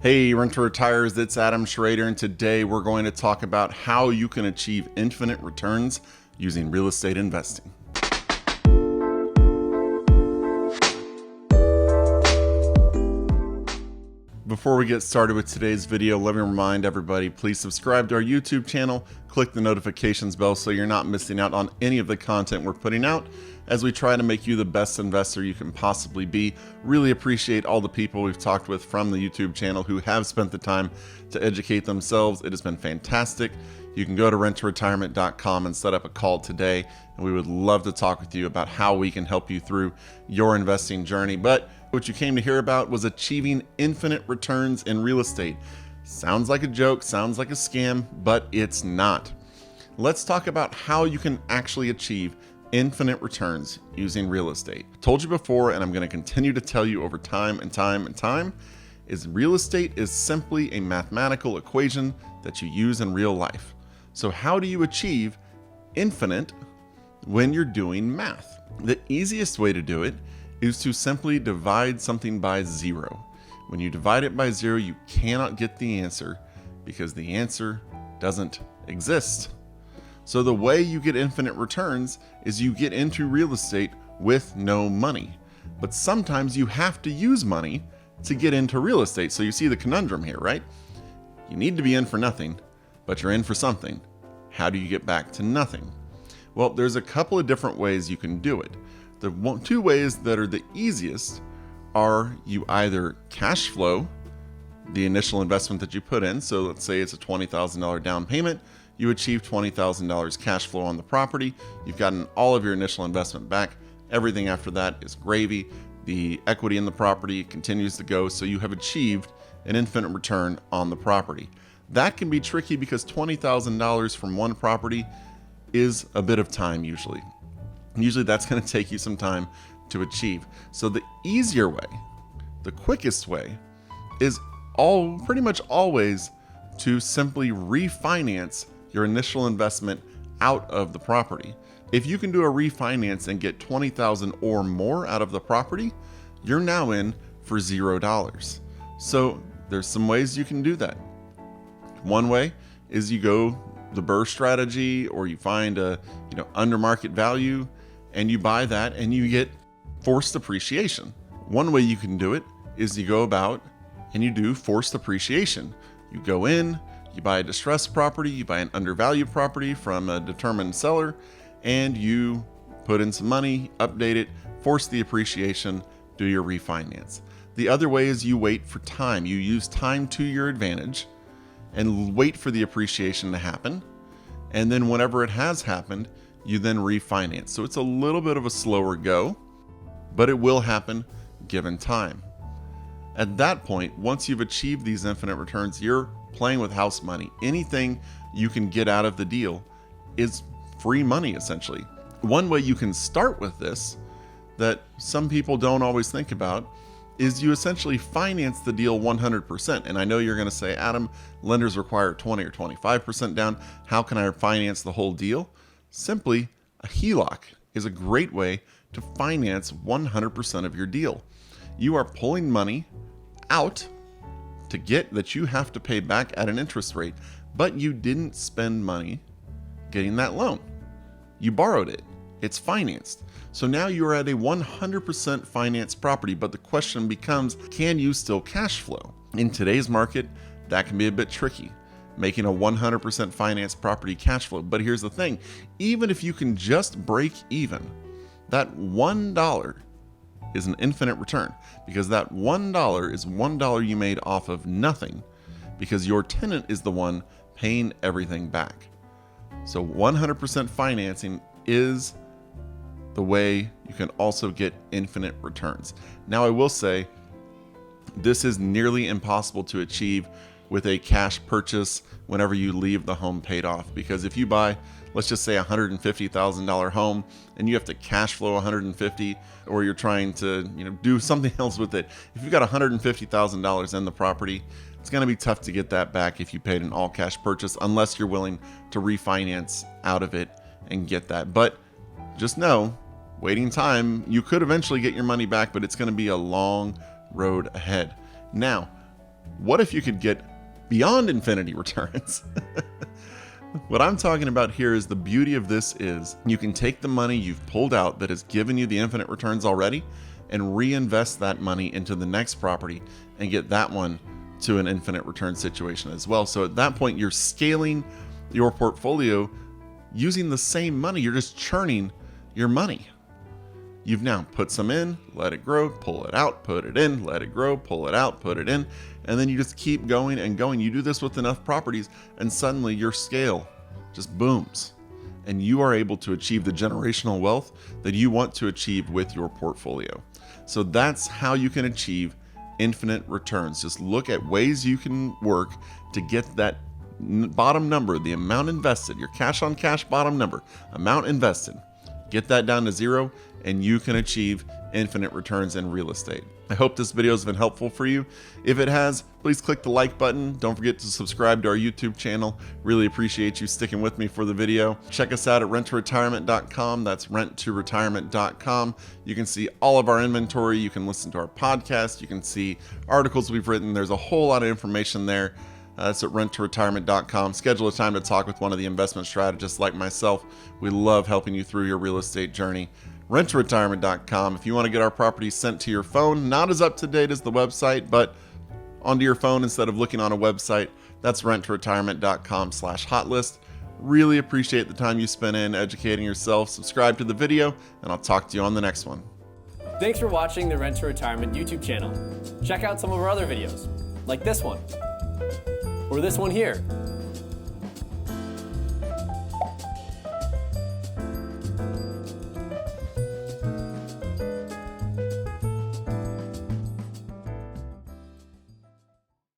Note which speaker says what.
Speaker 1: Hey, Rent to Retires, it's Adam Schrader, and today we're going to talk about how you can achieve infinite returns using real estate investing. Before we get started with today's video, let me remind everybody, please subscribe to our YouTube channel, click the notifications bell so you're not missing out on any of the content we're putting out as we try to make you the best investor you can possibly be. Really appreciate all the people we've talked with from the YouTube channel who have spent the time to educate themselves. It has been fantastic. You can go to renttoretirement.com and set up a call today, and we would love to talk with you about how we can help you through your investing journey. But what you came to hear about was achieving infinite returns in real estate. Sounds like a joke, sounds like a scam, but it's not. Let's talk about how you can actually achieve infinite returns using real estate. I told you before, and I'm going to continue to tell you over time and time, is real estate is simply a mathematical equation that you use in real life. So how do you achieve infinite when you're doing math? The easiest way to do it is to simply divide something by zero. When you divide it by zero, you cannot get the answer because the answer doesn't exist. So the way you get infinite returns is you get into real estate with no money. But sometimes you have to use money to get into real estate. So you see the conundrum here, right? You need to be in for nothing, but you're in for something. How do you get back to nothing? Well, there's a couple of different ways you can do it. The two ways that are the easiest are you either cash flow the initial investment that you put in. So let's say it's a $20,000 down payment. You achieve $20,000 cash flow on the property. You've gotten all of your initial investment back. Everything after that is gravy. The equity in the property continues to go, so you have achieved an infinite return on the property. That can be tricky because $20,000 from one property is a bit of time usually. Usually that's going to take you some time to achieve. So the easier way, the quickest way, is pretty much always to simply refinance your initial investment out of the property. If you can do a refinance and get $20,000 or more out of the property, you're now in for $0. So there's some ways you can do that. One way is you go the BRRRR strategy, or you find a under market value and you buy that and you get forced appreciation. One way you can do it is you go about and you do forced appreciation. You go in, you buy a distressed property, you buy an undervalued property from a determined seller, and you put in some money, update it, force the appreciation, do your refinance. The other way is you wait for time. You use time to your advantage and wait for the appreciation to happen. And then whenever it has happened, you then refinance. So it's a little bit of a slower go, but it will happen given time. At that point, once you've achieved these infinite returns, you're playing with house money. Anything you can get out of the deal is free money, essentially. One way you can start with this that some people don't always think about is you essentially finance the deal 100%. And I know you're going to say, Adam, lenders require 20 or 25% down. How can I finance the whole deal? Simply, a HELOC is a great way to finance 100% of your deal. You are pulling money out to get that you have to pay back at an interest rate, but you didn't spend money getting that loan. You borrowed it. It's financed. So now you're at a 100% financed property, but the question becomes, can you still cash flow? In today's market, that can be a bit tricky, making a 100% financed property cash flow. But here's the thing, even if you can just break even, that $1 is an infinite return, because that $1 is $1 you made off of nothing, because your tenant is the one paying everything back. So 100% financing is the way you can also get infinite returns. Now, I will say this is nearly impossible to achieve with a cash purchase whenever you leave the home paid off, because if you buy, let's just say $150,000 home and you have to cash flow $150,000, or you're trying to do something else with it, if you've got $150,000 in the property, it's going to be tough to get that back if you paid an all cash purchase, unless you're willing to refinance out of it and get that. But just know, waiting time, you could eventually get your money back, but it's going to be a long road ahead. Now, What if you could get beyond infinity returns? What I'm talking about here is the beauty of this is you can take the money you've pulled out that has given you the infinite returns already and reinvest that money into the next property and get that one to an infinite return situation as well. So at that point, you're scaling your portfolio using the same money. You're just churning your money. You've now put some in, let it grow, pull it out, put it in, let it grow, pull it out, put it in, and then you just keep going and going. You do this with enough properties, and suddenly your scale just booms, and you are able to achieve the generational wealth that you want to achieve with your portfolio. So that's how you can achieve infinite returns. Just look at ways you can work to get that bottom number, the amount invested, your cash on cash bottom number, amount invested. Get that down to zero, and you can achieve infinite returns in real estate. I hope this video has been helpful for you. If it has, please click the like button. Don't forget to subscribe to our YouTube channel. Really appreciate you sticking with me for the video. Check us out at renttoretirement.com. That's renttoretirement.com. You can see all of our inventory. You can listen to our podcast. You can see articles we've written. There's a whole lot of information there. That's at renttoretirement.com. Schedule a time to talk with one of the investment strategists like myself. We love helping you through your real estate journey. Renttoretirement.com. If you want to get our properties sent to your phone, not as up to date as the website, but onto your phone instead of looking on a website, that's renttoretirement.com/hotlist. Really appreciate the time you spent in educating yourself. Subscribe to the video, and I'll talk to you on the next one.
Speaker 2: Thanks for watching the Rent to Retirement YouTube channel. Check out some of our other videos, like this one, or this one here.